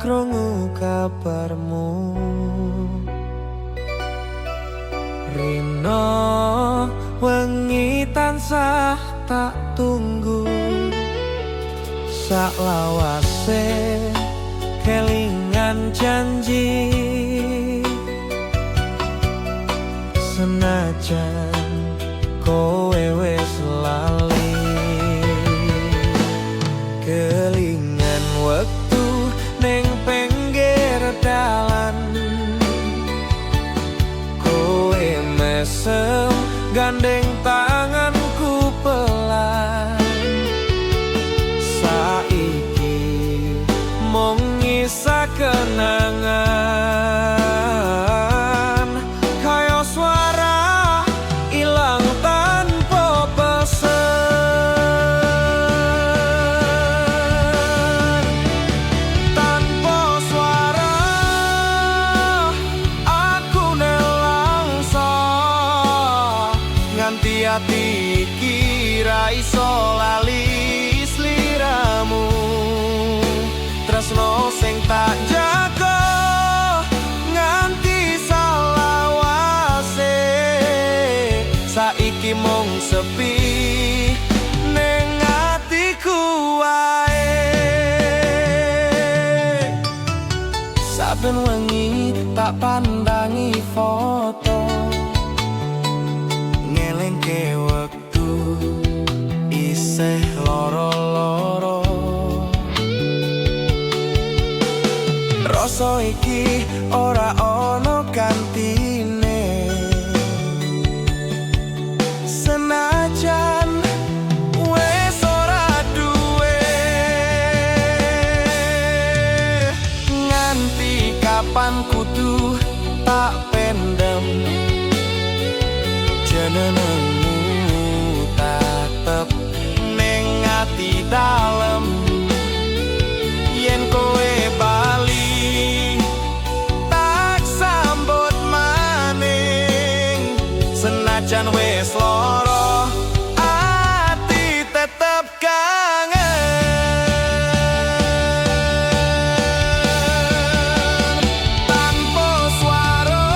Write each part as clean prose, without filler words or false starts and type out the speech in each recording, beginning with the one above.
krungu kabarmu. Rino wengi tansah tak tunggu, saklawase kelingan janji. Senajan kowe wis lali, kelingan wektu ning pinggir dalan. Kowe mesem gandeng tanganku pelan. Saiki mung ngisa kenangan, kaya suara ilang tanpa pesen. Tanpa suara aku nelangsa, nganti ati iki ra iso lali sliramu. Tresno sing tak jaga nganti salawase, saiki mung sepi ning atiku wae. Saben wengi tak pandangi foto, ngelingke wektu isih loro-loro. Rasa iki ora ono gantine, senajan wis ora duwe. Nganti kapan kudu tak pendem, jenengmu tetep ning ati dalem. Yen kowe bali tak sambut maning, senajan wis loro ati tetep kangen. Tanpa swara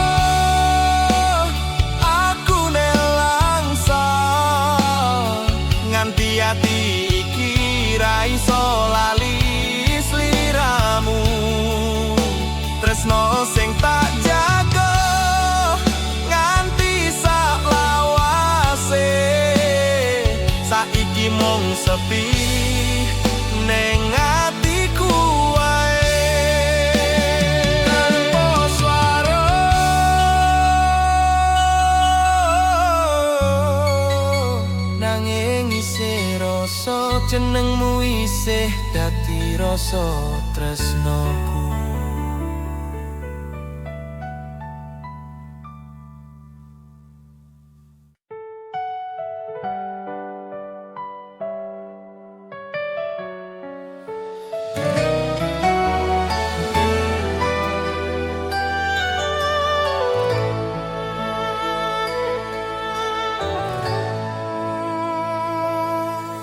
aku nelangsa, nganti ati iki ra iso lali sliramu. Tresno sing tak jaga nganti saklawase, saiki mung sepi ning atiku wae. Tanpa swara nanging isih rasa, jenengmu isih dadi rasa tresnoku.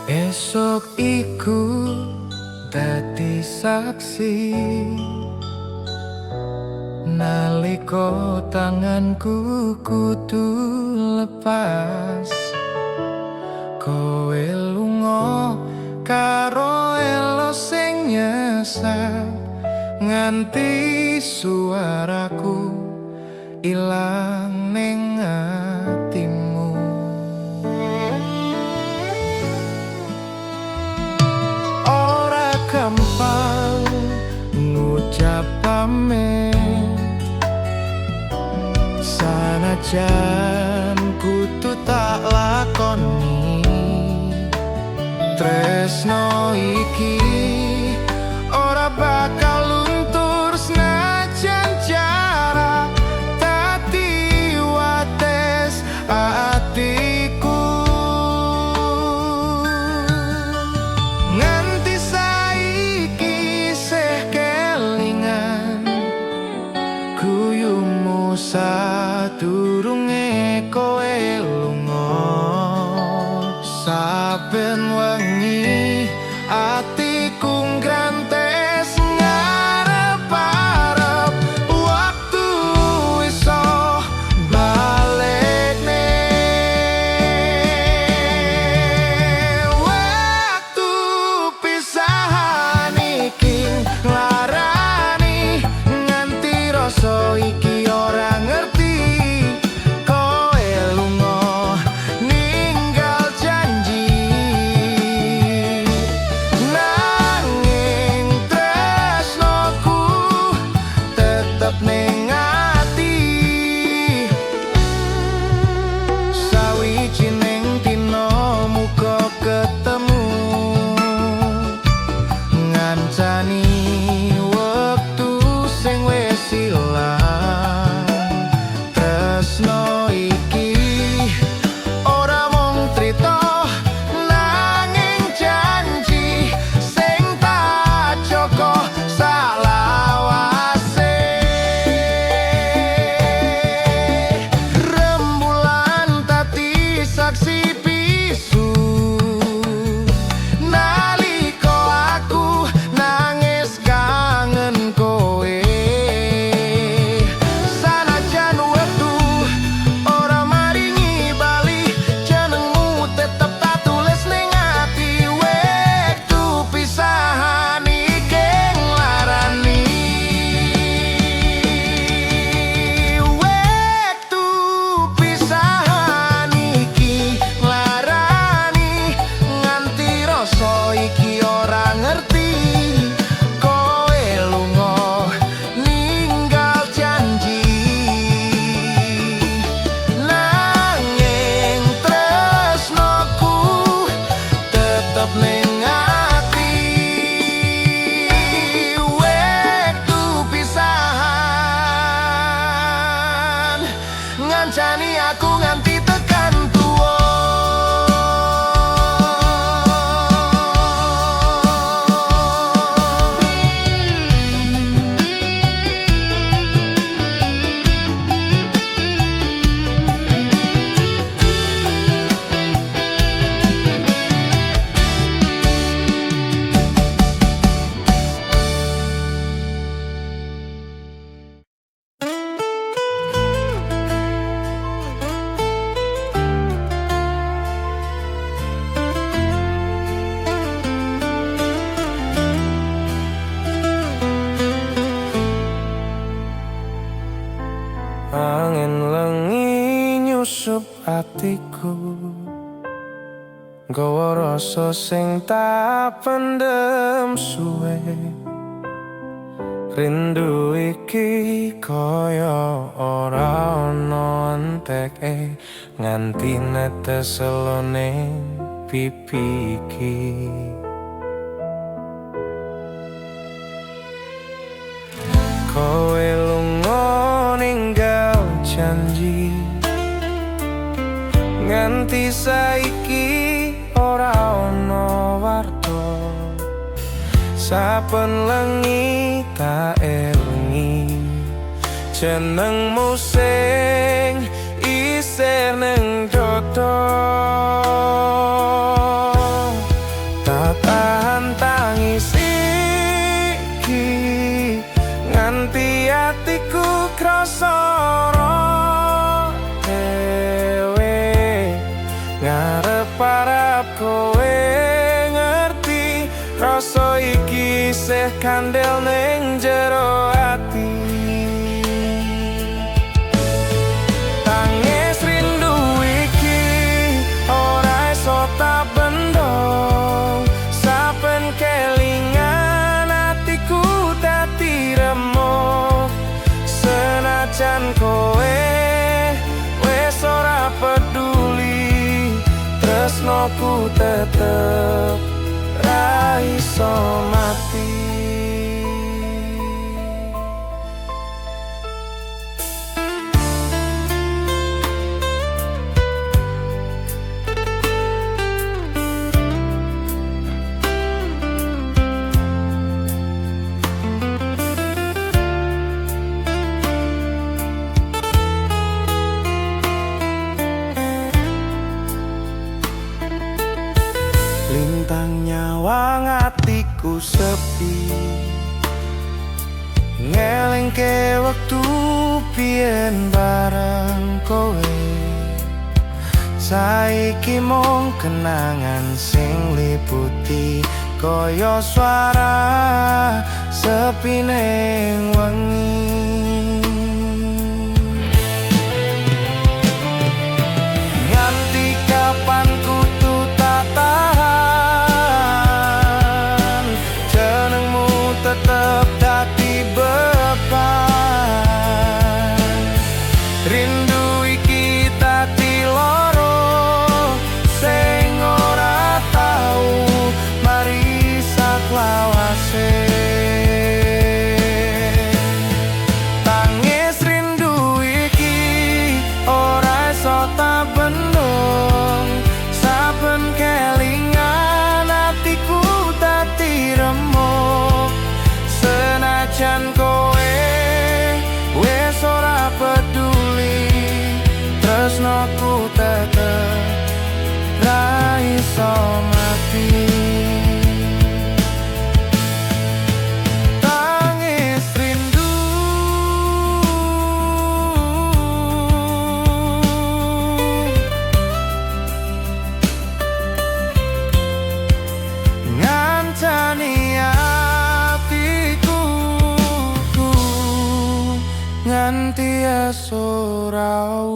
Esok iku dadi saksi, nalika tanganku kudu lepas. Kowe lunga karo elo sing nyesat, nganti suaraku ilang ning atimu. Ora gampang ngucap pamit, sanajan kudu tak lakoni. Tresno iki ora bakal luntur senajan jarak dadi wates atiku. Nganti saiki isih kelingan guyumu sadurunge kowe lunga. Saben wengi atiku ngrantes ngarep rasa sing tak pendem suwe. Rindu iki kaya ora ana enteke, nganti netes selone pipi iki. Kowe lunga ninggal janji, nganti saiki ora ana warta. Saben lengi tak elingi jenengmu sing isih ning dodo. Tak tahan tangis iki, nganti atiku krasa dhewe. Ngarep-arep kowe ngerti, rasa iki isih kandel ning jero ati. Tangis rindu iki ora iso tak bendong. Saben kelingan atiku dadi remuk. Senajan kowe wis ora peduli, tresnoku tetep ra iso mati. Lintang nyawang atiku sepi, ngelingke wektu biyen bareng kowe. Saiki mung kenangan sing liputi, kaya swara sepi ning wengi. Nganti kapan kudu tak tahan, jenengmu tetep dadi beban. Rindu iki dadi loro sing ora tau mari saklawase. Tangis rindu iki ora iso tak bendung. Saben kelingan atiku dadi remuk. Senajan kowe wis ora peduli, tresnoku tetep ra iso mati. Tangis rindu ngancani atiku nganti esuk rau.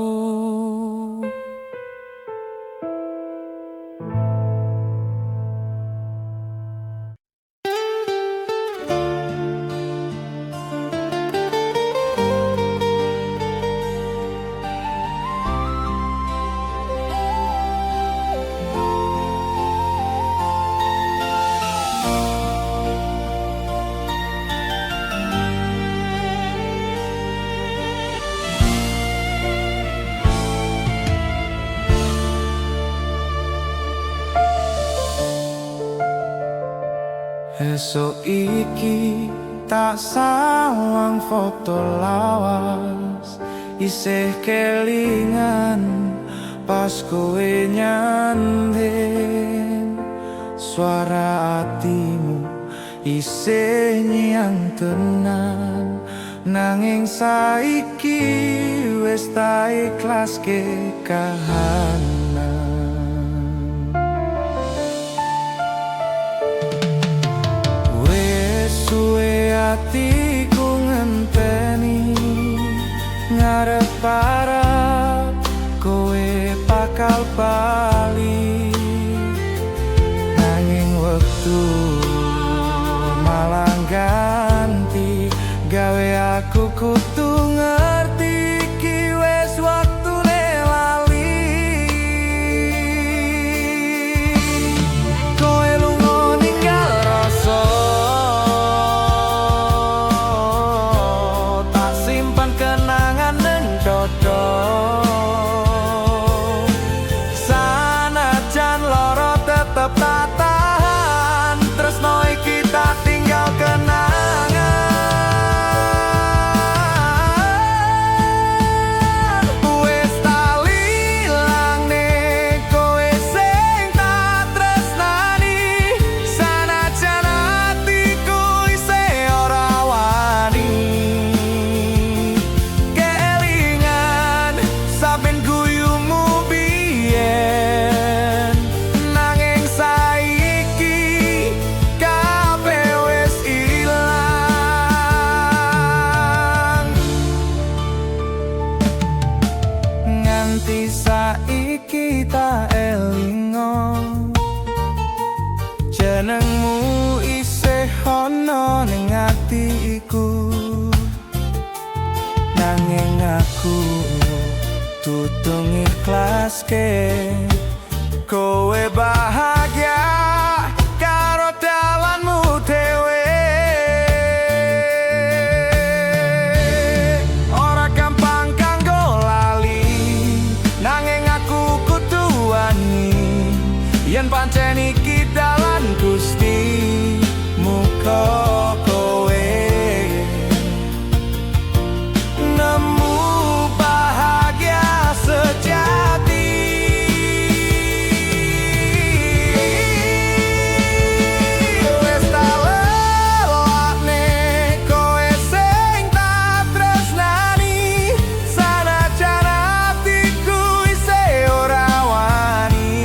Esok iki tak sawang foto lawas, isih kelingan pas kowe nyandhen. Suara atimu isih nyang tenan, nanging saiki wis tak ikhlaske kahanan. Suwe atiku ngenteni, ngarep-arep kowe bakal bali. kudu ngerti iki wis waktune lali. Kowe lunga ninggal rasa, tak simpan kenangan ning dodo. Sanajan lara tetep tak tahan, tresno iki tak tinggal kenangan. Wis tak lilangne kowe sing tak tresnani, sanajan atiku isih ora wani. Kelingan saben guyumu biyen, nanging saiki kabeh wis ilang. Nganti saiki tak elingo, jenengmu isih ana ning atiku. Nanging aku tudung ikhlaske kowe bahagia karo dalanmu dhewe. Ora gampang kanggo lali, nanging aku kudu wani. Yen pancen iki dalan Gusti, muga kowe nemu bahagia sejati. Wis tak lelakne kowe sing tak tresnani, sanajan atiku isih ora wani.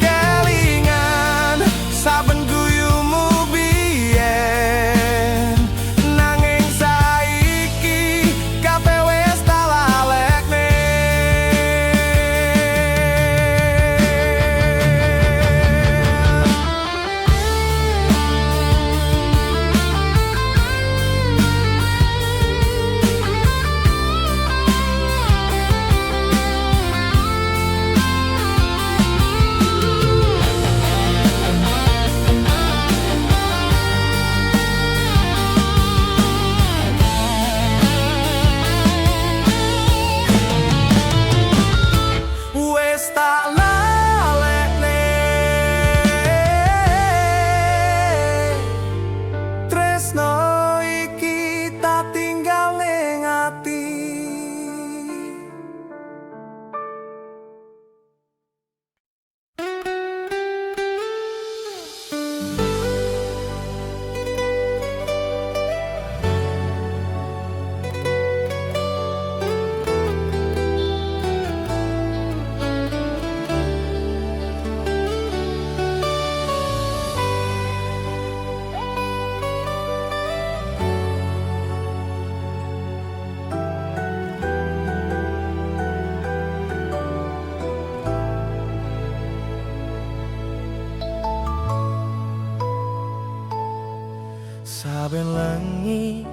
Kelingan saben guyumu biyen, nanging saiki kabeh wis tak lalekne. Wis tak lalekne, tresno iki tak tinggal ning ati. Saben lengi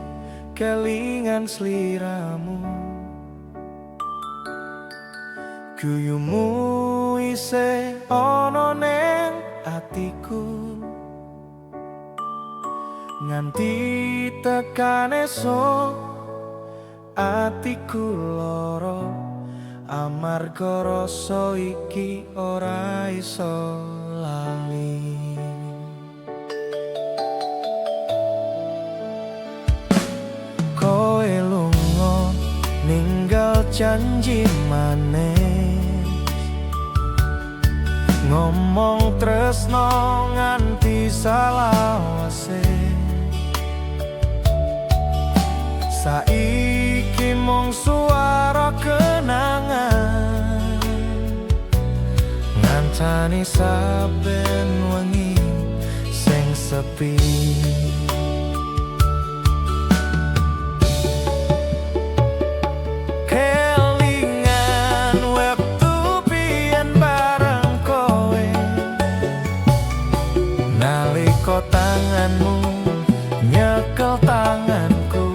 kelingan sliramu, guyumu isih ana ning atiku. Nganti tekan esuk atiku lara, amarga rasa iki ora iso lali. Kowe lunga ninggal janji manis, ngomong tresno nganti salawase. Saiki mung suara kenangan, ngancani saben wengi sing sepi. Kelingan wektu biyen bareng kowe, nalika tanganmu nyekel tanganku.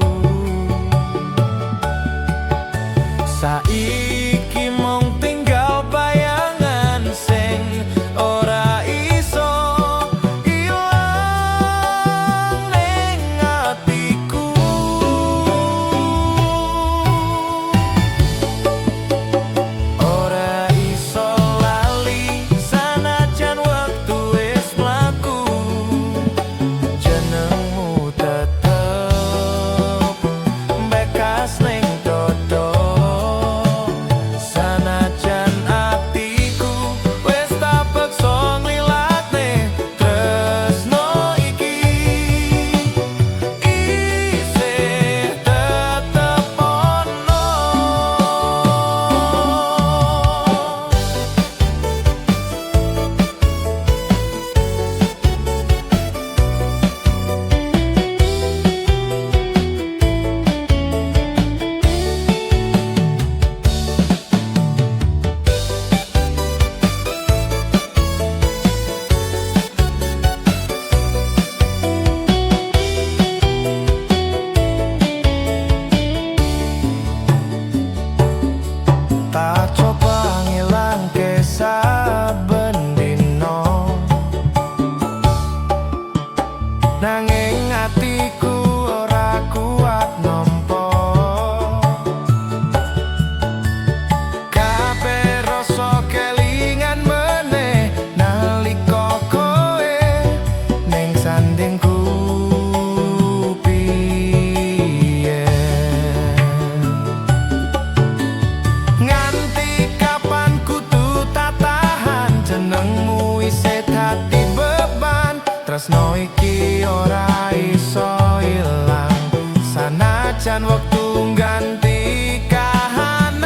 tresno iki ora iso ilang sanajan wektu ganti kahanan.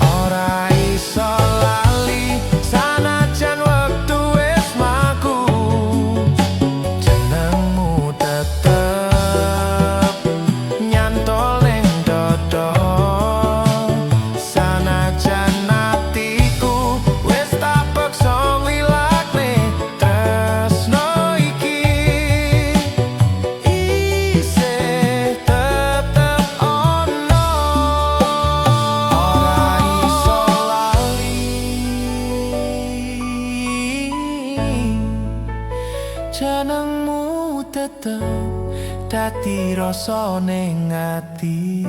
Ora iso lali sanajan wektu wis mlaku, jenengmu tetep nyantol ning dodo. Sanajan atiku wis tak peksa nglilakne tresno iki, isih tetep ono. Ora iso lali jenengmu tetep dadi rasa ning ati.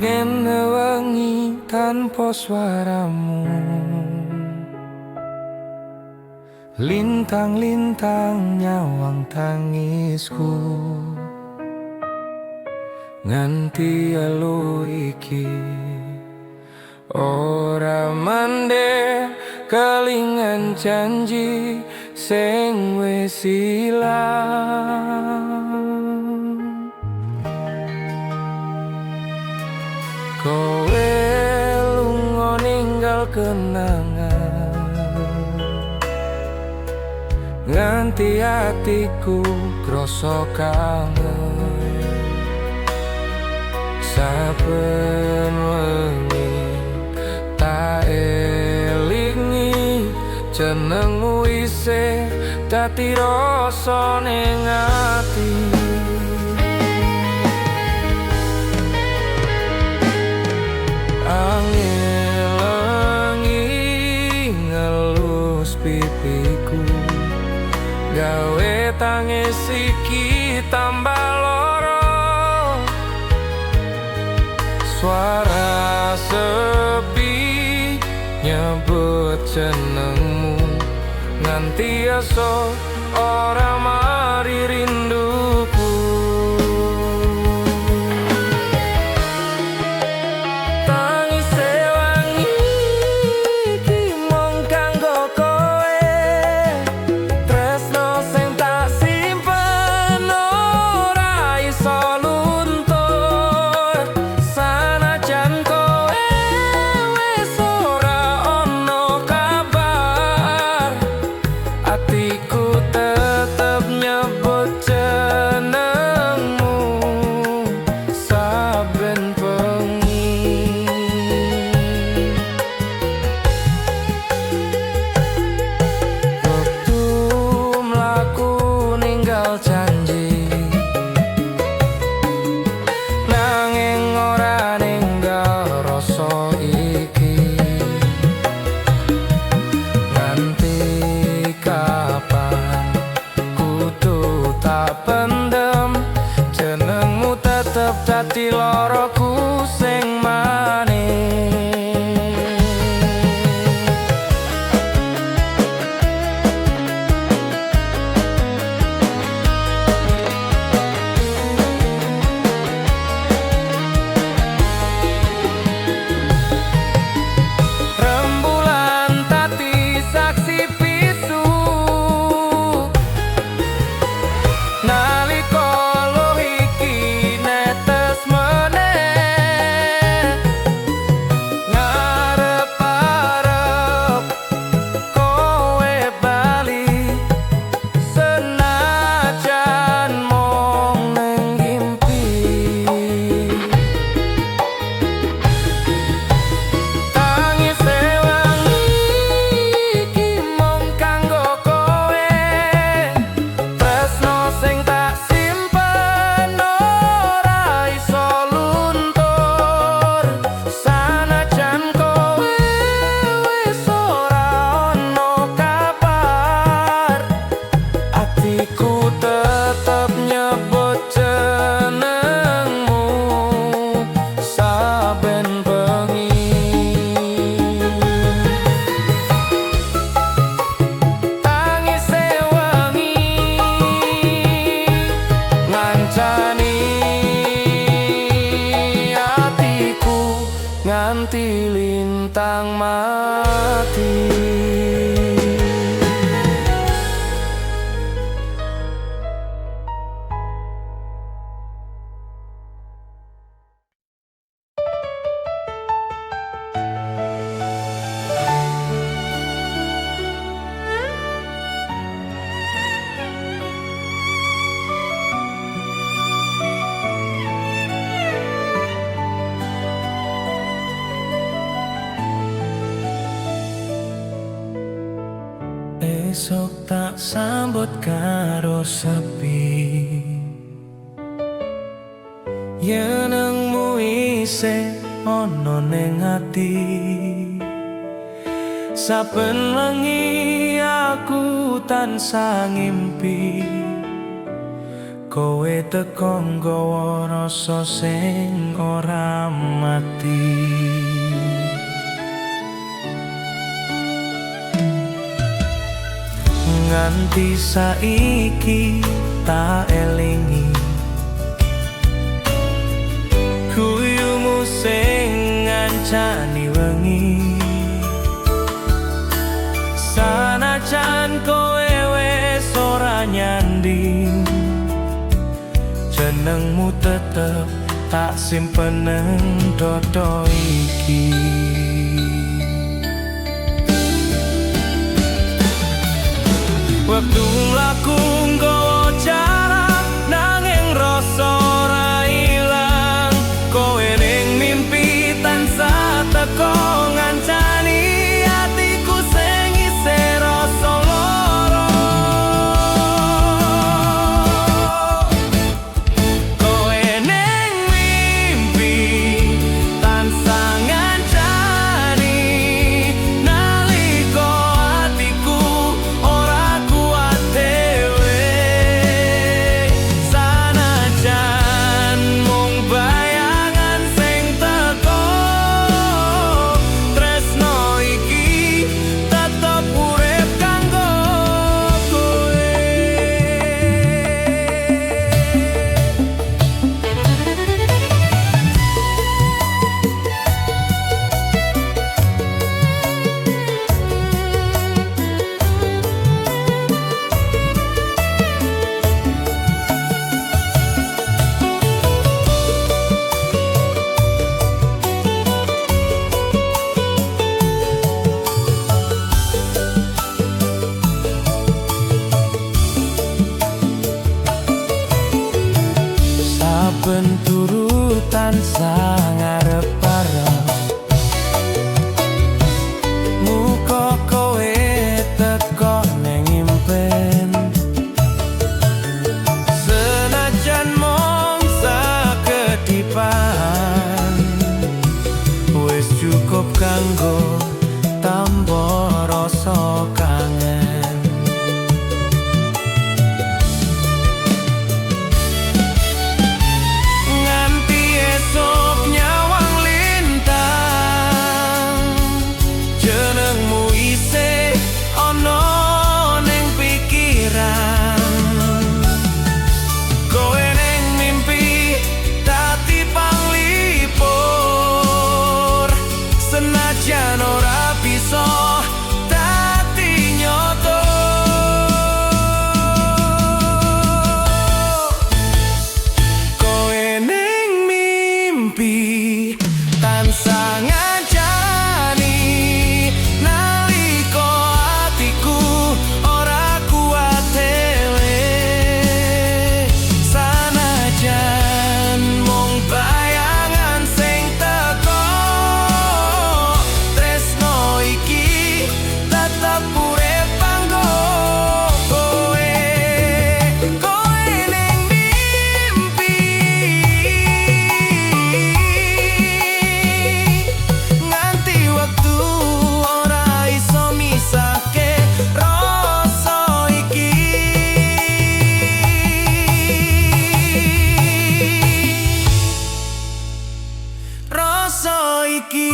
Ngene wengi tanpa suaramu, lintang-lintang nyawang tangisku, nganti elu iki ora mandek kelingan janji sing wis ilang. Kowe lunga ninggal kenangan, nganti atiku krasa kangen. Saben wengi tak elingi jenengmu isih dadi rasa ning ati. Pipiku gawe tangis iki tambah loro, suara sepi nyebut jenengmu nganti esuk ora mari rinduku. Atiku tetep nyebut esok tak sambut karo sepi. Yenengmu isih ana ning ati, saben wengi aku tansah ngimpi kowe teko nggawa rasa sing ora mati. Nganti saiki tak elingi guyumu sing ngancani wengi, sanajan kowe wis ora nyanding, jenengmu tetep tak simpen nang dodo iki. Waktu mlaku nggawa jarak nanging rasa ora ilang, kowe ning mimpi tansah teko ngancani atiku sing isih rasa lara. Kowe ning mimpi tansah ngancani nalika atiku ora kuat dhewe, sanajan mung bayangan sing teko, tresno iki tetep urip kanggo kowe. Saben turu tansah ngarep-arep, muga kowe teko ning impen, senajan mung sakedipan, wis cukup kanggo tambah rasa kangen. Nganti esok nyawang lintang, jenengmu isih ana ning pikiran, kowe ning mimpi dadi panglipur, senajan ora bisa dadi nyoto. Kowe ning mimpi tansah ngancani nalika atiku ora kuat dhewe, sanajan mung bayangan sing teko, tresno iki tetep urip kanggo kowe. Kowe ning mimpi nganti waktu ora iso misahke rasa iki. Rasa iki.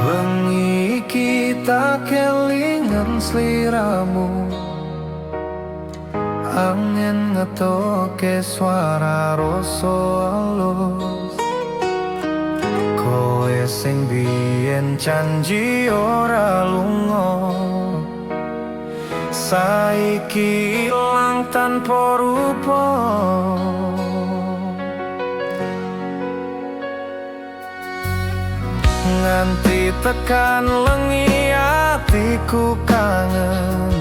Wengi iki tak kelingan sliramu, angin ngetoke suara rasa halus, kowe sing biyen janji ora lunga, saiki ilang tanpa rupa. Nganti tekan lengi atiku kangen,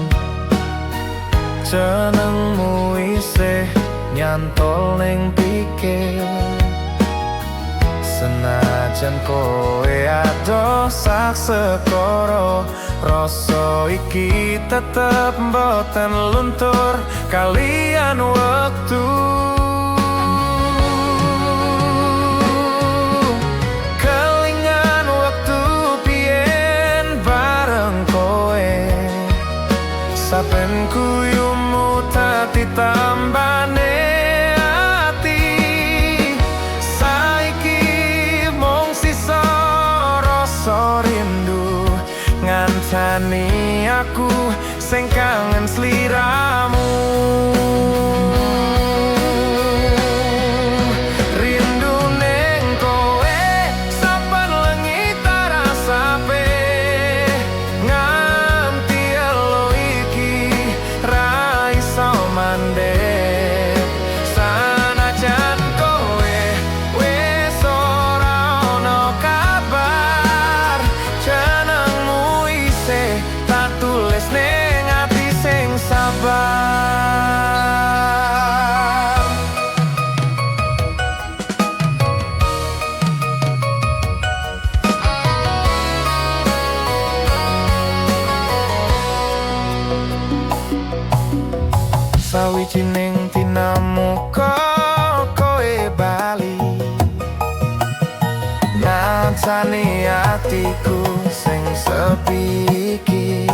jenengmu isih nyantol ning pikir. Senajan kowe adoh sak sekara, rasa iki tetep mboten luntur kalian wektu. Kelingan wektu biyen bareng kowe, saben guyumu dadi tambane ati. Saiki mung sisa rasa rindu, ngancani aku sing kangen sliramu. Rindu ning kowe saben lengi tak rasape, nganti elo iki ra iso mandek. Sanajan kowe wis ora ono kabar, jenengmu isih tak tulis ning ati sing sabar. Sawijining dinamu kowe bali, ngancani atiku sing sepi iki.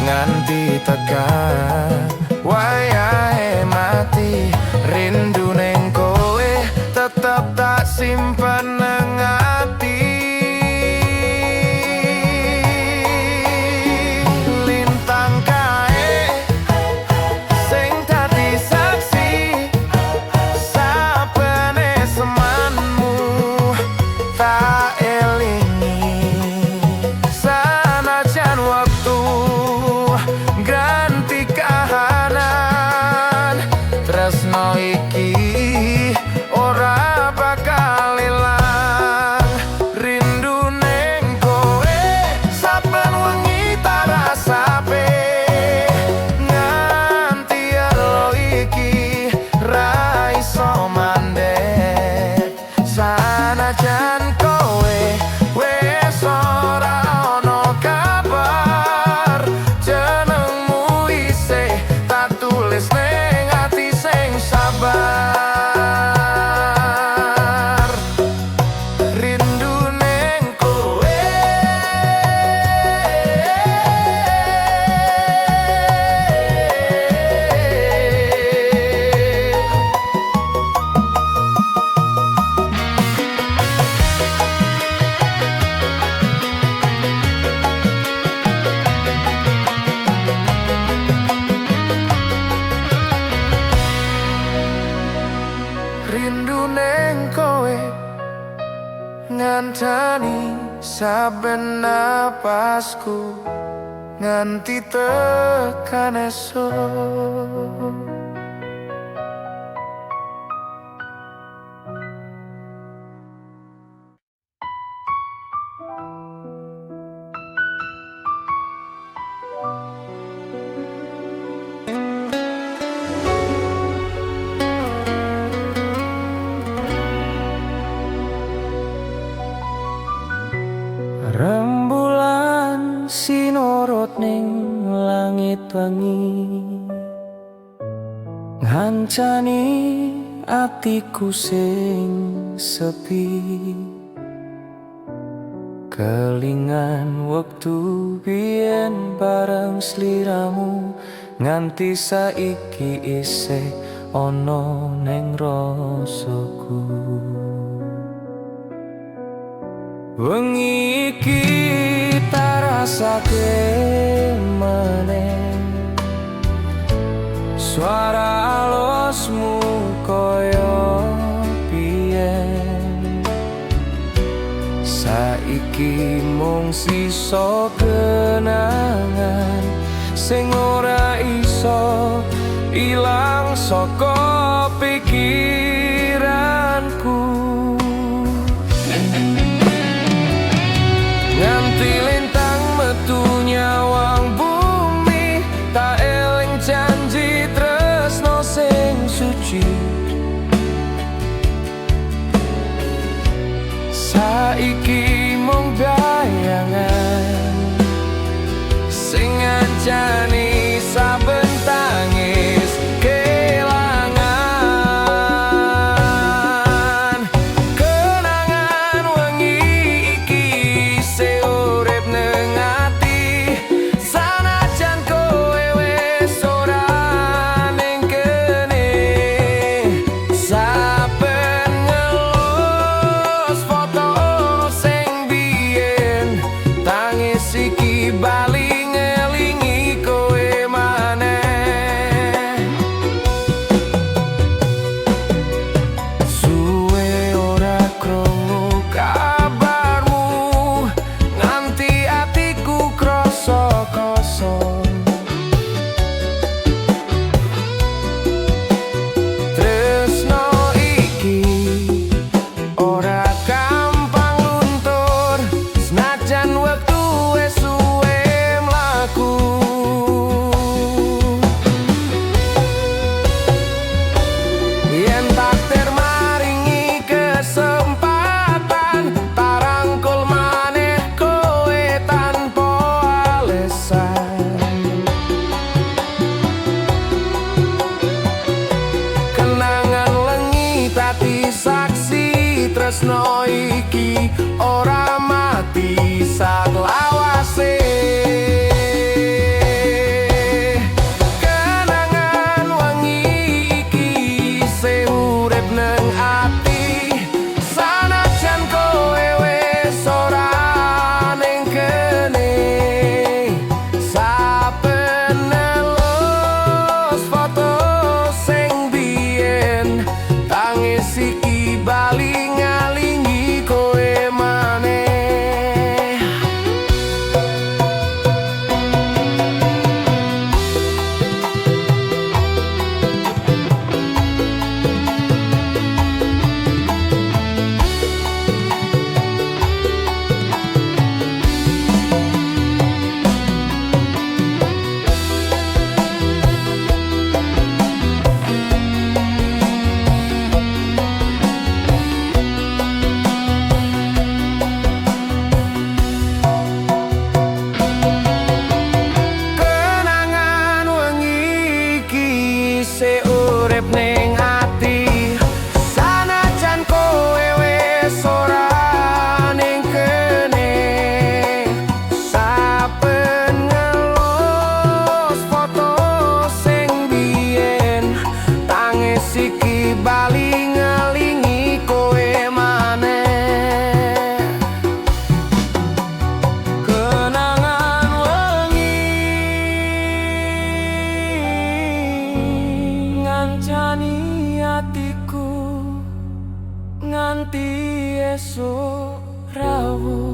Nganti tekan wayahe mati, rindu ning kowe tetep tak simpen nang ati. Lintang kae sing dadi saksi, sabene semanmu tak elingi. Sanajan waktu ganti kahanan, tresno iki ora bakal ilang. Rindu ning kowe saben wengi tak rasape, nganti elo iki ra iso mandek. Sanajan kowe wis ora ono kabar, jenengmu isih tak tulis ning ati sing sabar. Rindu ning kowe rindu ning kowe ngancani saben napasku, nganti tekan esuk. Rembulan sinorot ning langit wengi, ngancani atiku sing sepi. Kelingan wektu biyen bareng sliramu, nganti saiki isih ana ning rasaku. Wengi iki tak rasake meneh, suara alosmu koyo biyen. Saiki mung sisa kenangan, sing ora iso ilang saka pikiranku. Nganti lintang metu nyawang bumi, tak eling janji tresno sing suci. Saiki mung bayangan sing ngancani saben tangis kelangan. Kenangan wengi iki isih urip ning ati, sanajan kowe wis ora ning kene. Saben ngelus foto sing biyen, tangis iki bali tresno iki ora mati saklawase. Kenangan wengi iki isih urip nang ati, sanajan kowe wis ora ning kene. Saben nelus foto sing biyen, tangis iki bali nganti esuk rawuh.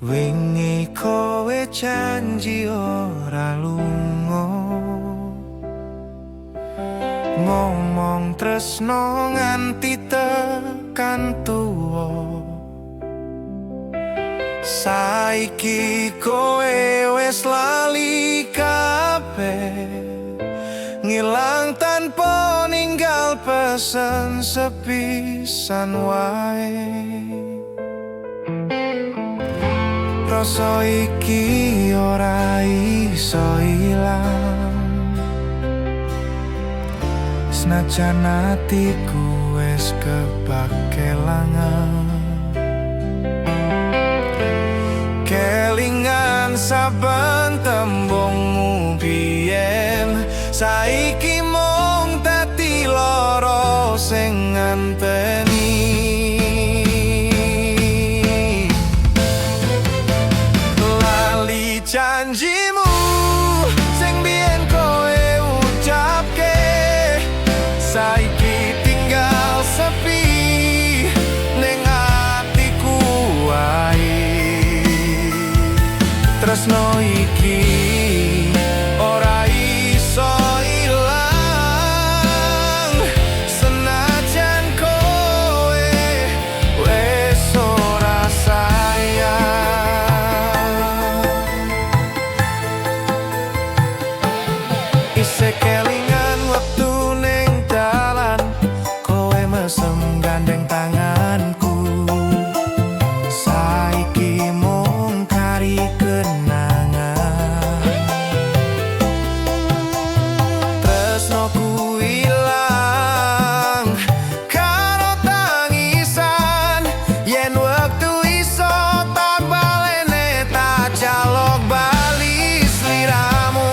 Wingi kowe janji ora lunga, ngomong tresno nganti tekan tuwa. Saiki kowe wis lali kabeh, ngilang tanpa ninggal pesen sepisan wae. Rasa iki ora iso ilang, senajan atiku wis kebak kelangan. Kelingan saben tembungmu biyen, saiki mung dadi lara tresno iki ora iso ilang senajan kowe wis ora sayang. Isih kelingan wektu ning dalan kowe mesem gandeng tanganku. Saiki mung kari kenangan, tresnoku ilang karo tangisan. Yen wektu iso tak balene tak jaluk bali sliramu.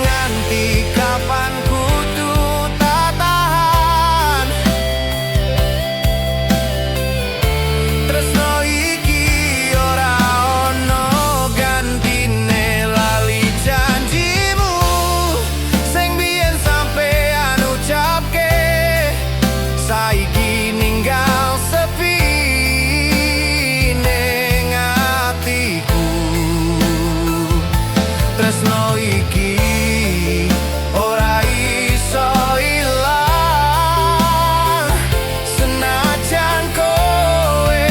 Nganti kapan kudu tak tahan tresno iki ora ono gantine. Lali janjimu sing biyen sampean ucapke, saiki ninggal sepi ning atiku. Tresno iki ora iso ilang senajan kowe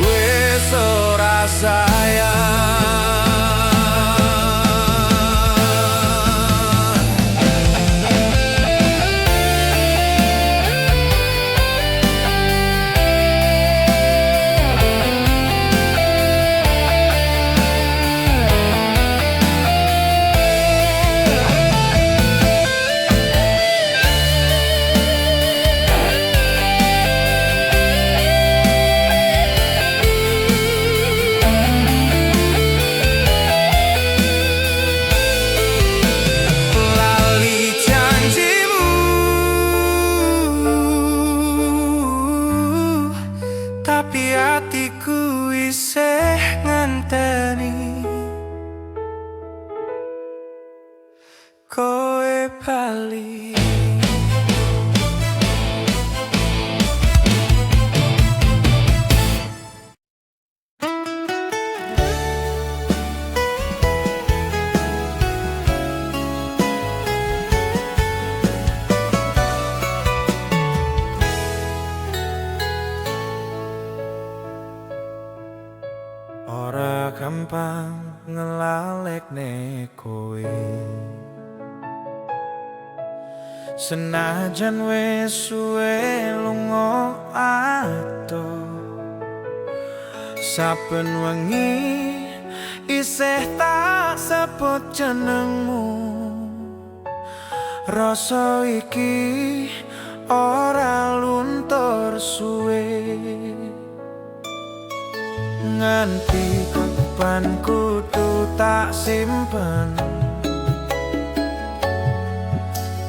wis ora sayang. Lali janjimu, tapi hatiku isih ngenteni kowe bali. Ora gampang ngelalekne kowe, senajan wis suwe lunga adoh. Saben wengi isih tak sebut jenengmu. Rasa iki ora luntur suwe, nganti kapan kudu tak simpen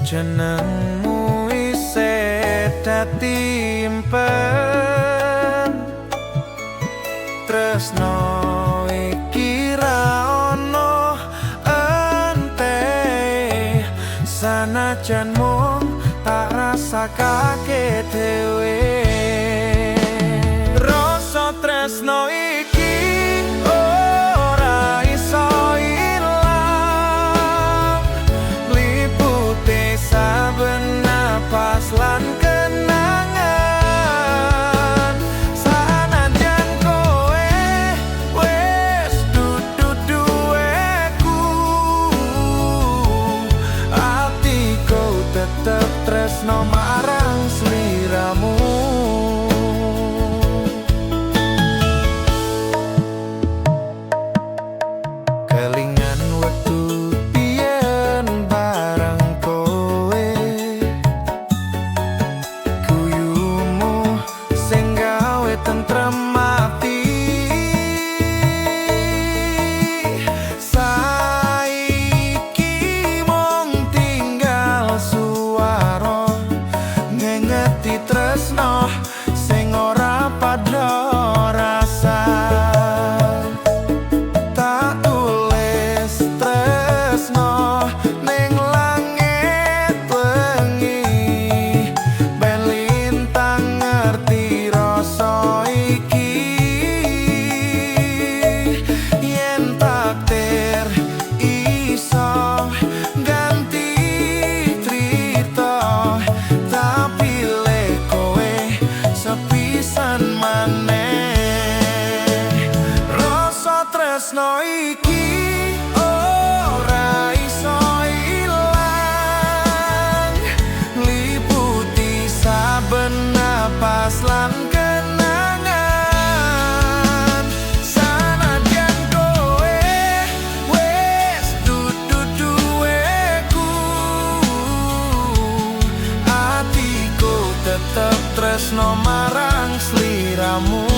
jenengmu isih dadi impen. Tresno iki ra ono ente sanajan mung tak rasakake dhewe. Rasa tresno iki ora iso ilang liputi saben napas lan kenangan. Sanajan kowe wis dudu duweku, atiku tetep tresno marang sliramu. tresno iki ora iso ilang, liputi saben napas lan kenangan. Sanajan kowe wis dudu duweku, atiku tetep tresno marang sliramu.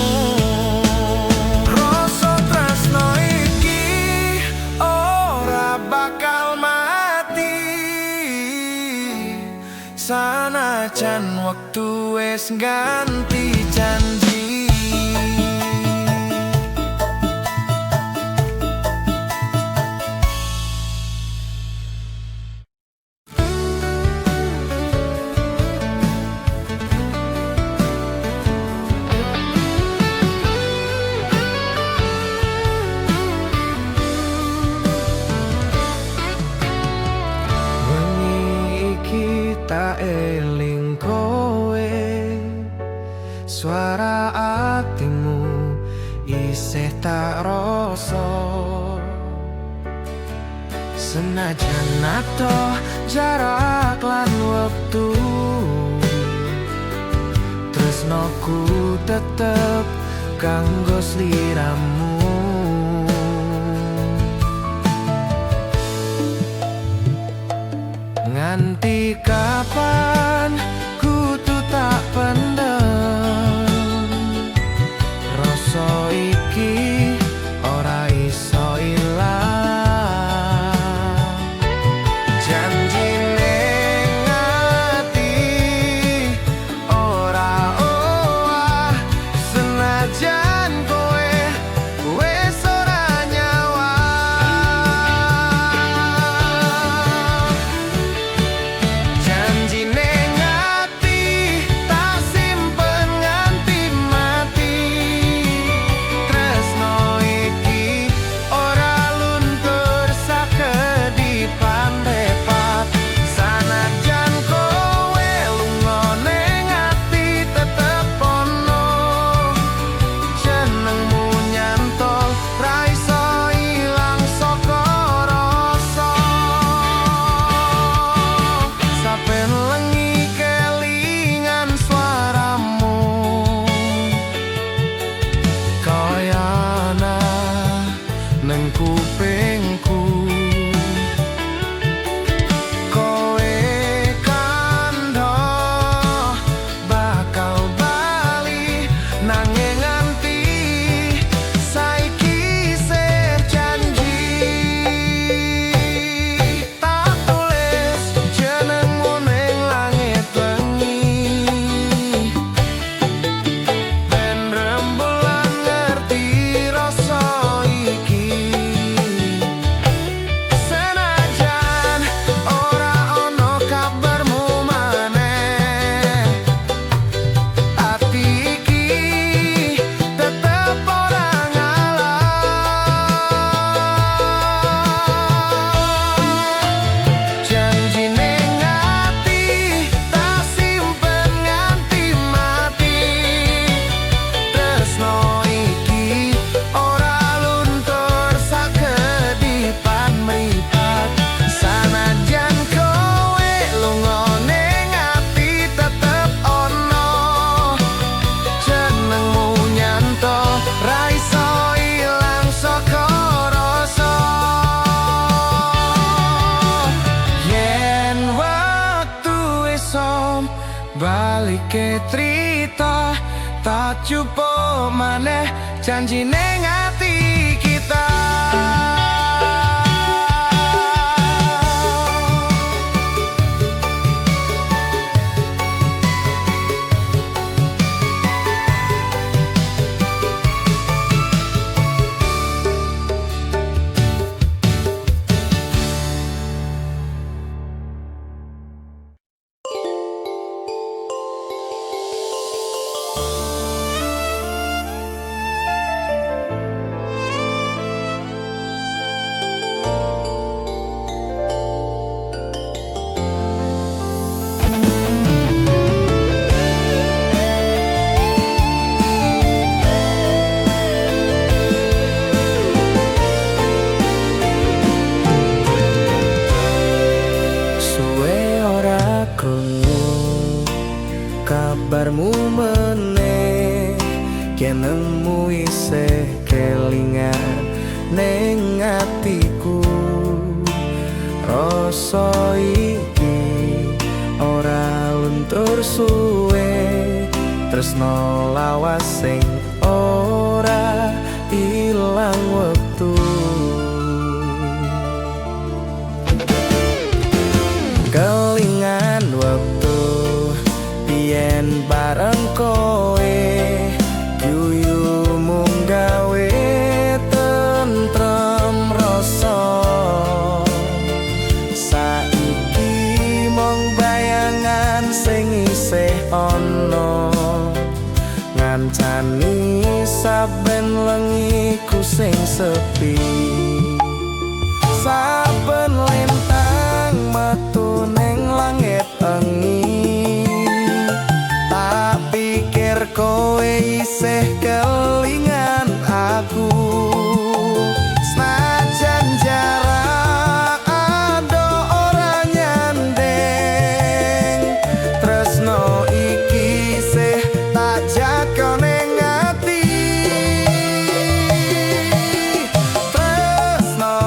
Rasa tresno iki ora bakal mati, sanajan wektu wis ganti janji. Tak eling kowe, suara atimu isih tak rasa. Senajan adoh jarak lan wektu, tresnoku tetep kanggo sliramu. Nganti kapan kudu tak pendem, rasa iki ora iso ilang. Janji ning ati ora owah, senajan kowe wis ora nyawa. Janji ning ati tak simpen nganti mati, tresno iki ora luntur sakedipan repat. Sanajan kowe lunga ning ati tetep ono, jenengmu nyantol ra iso ilang saka rasa. Saben lengi kelingan suaramu, kaya ana neng kupingku. Kowe kandha bakal bali, nanging nganti saiki sir janji. Tak tulis jenengmu ning langit wengi, ben rembulan ngerti rasa iki. Senajan ora ono kabarmu maneh, ati iki tetep ora ngalah. Janji ning ati tak simpen nganti mati, tresno iki ora luntur sakedipan mripat. Sanajan kowe lunga ning ati tetep ono, jenengmu nyantol ra iso ilang saka rasa. Yen wektu isom balike trita, tak cukup maneh janji ning ati kita. isih kelingan ning atiku. Rasa iki ora luntur suwe, tresno lawas sing ora ilang wektu. Kelingan wektu biyen bareng kowe, yuyu mung gawe tentrem rasa. Saiki mung bayangan sing isih ana, ngancani saben lengiku sing sepi. Saben lintang metu ning langit engi, tak pikir kowe isih kelingan aku. Senajan jarak ado ora nyanding, tresno iki isih tak jaga ning ati. Tresno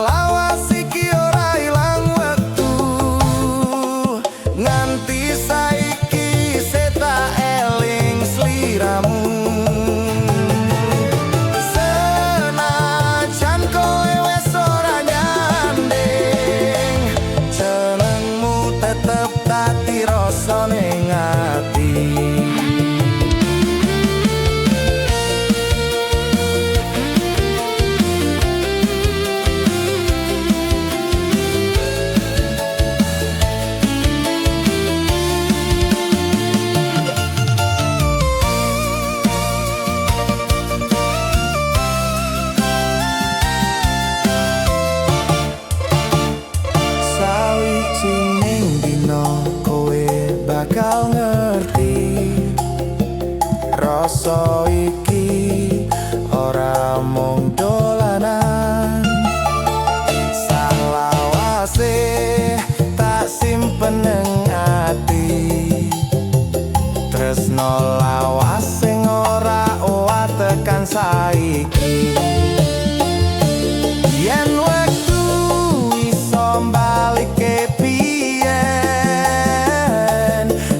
lawas iki ora ilang wektu, nganti saiki isih tak eling sliramu. Senajan kowe wis ora nyanding, jenengmu tetep dadi rasa ning ati. Sawijining dina kowe bakal ngerti, rasa iki ora mung dolanan. Salawase tak simpen ning ati, tresno lawas sing ora owah tekan saiki. Yen wektu iso mbalike biyen,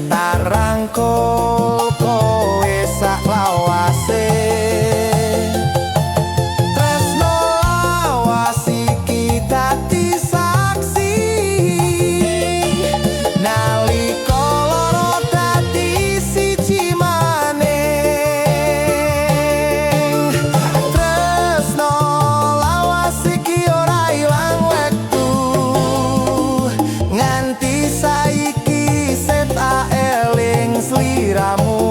tak rangkul kowe sak lawase. Tresno lawas iki dadi saksi, nalika loro dadi siji maning. Tresno lawas iki ora ilang wektu, nganti saiki isih tak eling sliramu.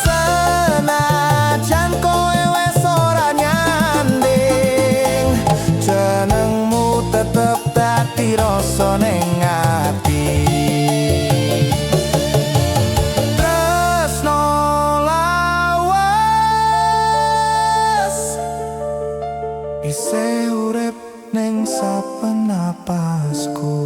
Senajan kowe wis ora nyanding, jenengmu tetep dadi rasa ning ati. Tresno lawas isih urip ning saben napasku.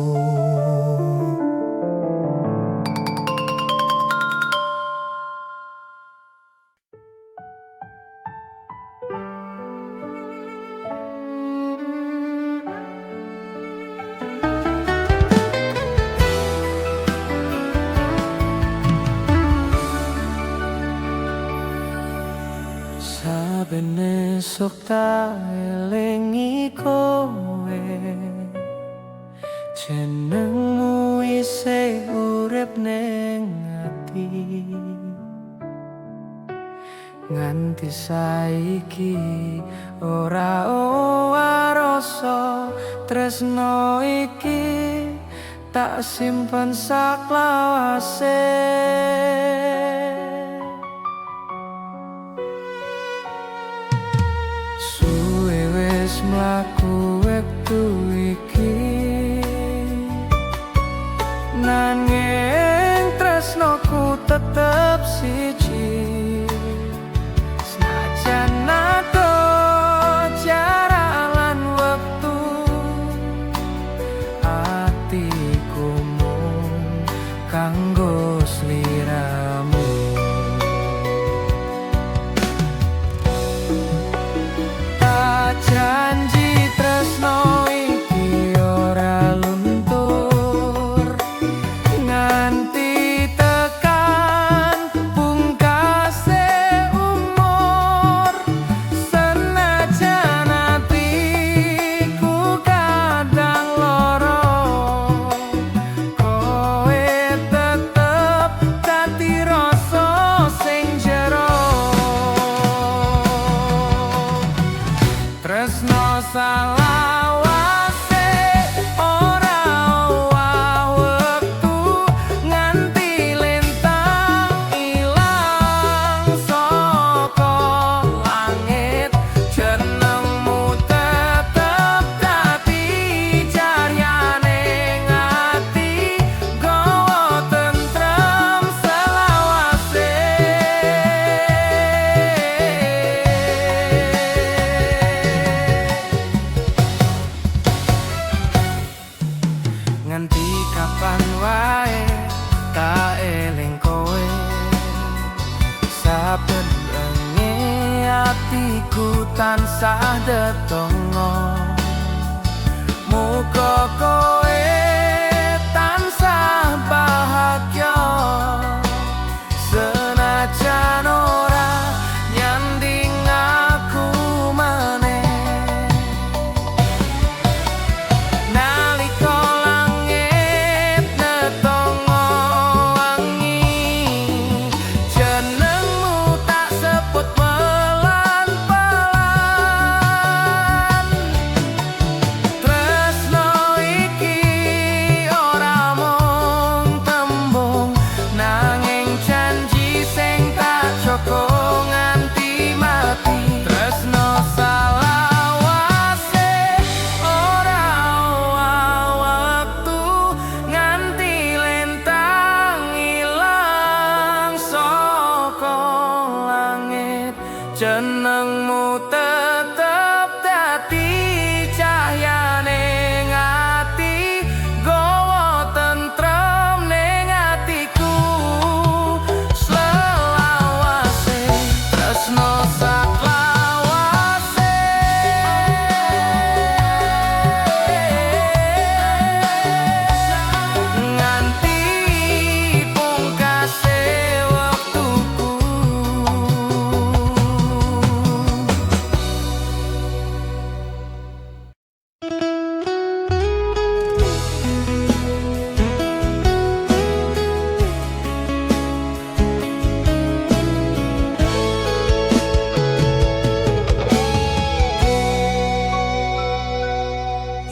Saben esuk tak elingi kowe, jenengmu isih urip ning ati. Nganti saiki ora owah rasa, tresno iki tak simpen sak lawase. Suwe wis mlaku wektu iki, nanging tresnoku tetep siji. Senajan ado jarak lan wektu, atiku mung kanggo sliramu. salawase ora owah wektu nganti lintang ilang saka langit jenengmu tetep dadi caryane ati gawa tentrem selawase nganti kapan wae tak eling kowe saben wengi atiku tansah ndedonga muga kowe tansah bahagia senajan ora nyanding aku maneh nalika langit netongo wangi jenengmu tak sebut pelan-pelan tresno iki ora mung tembung nanging janji sing tak joko nganti mati tresno salawase ora owah wektu nganti lintang ilang saka langit jenengmu tetep dadi cahyane ati gawa tentrem ning atiku selawase tresno saklawase nganti pungkase wektuku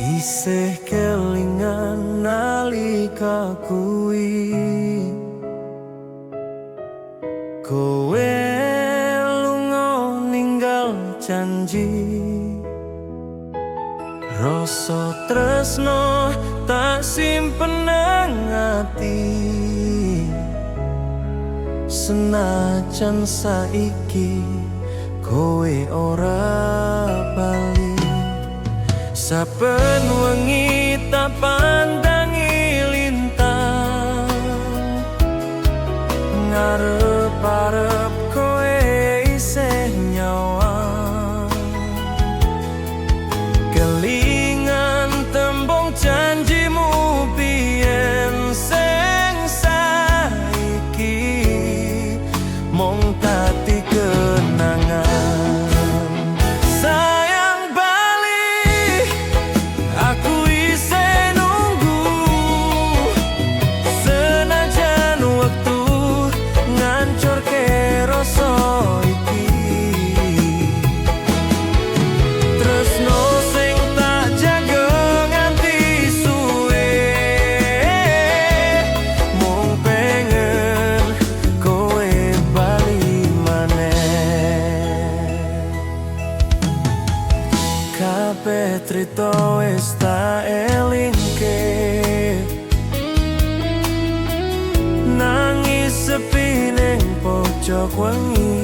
isih kelingan nalika kuwi kowe lunga ninggal janji rasa tresno tak simpen nang ati senajan saiki kowe ora bali saben wengi tak pandangi lintang ngarep-arep kowe isih nyawang kelingan tembung janjimu biyen sing saiki mung dadi kenangan sayang bali aku isih nunggu senajan wektu ngancurke rasa iki tresno sing tak jaga nganti suwe mung pengen kowe bali maneh kabeh trito wis tak elingke nangis sepi ning pojok wengi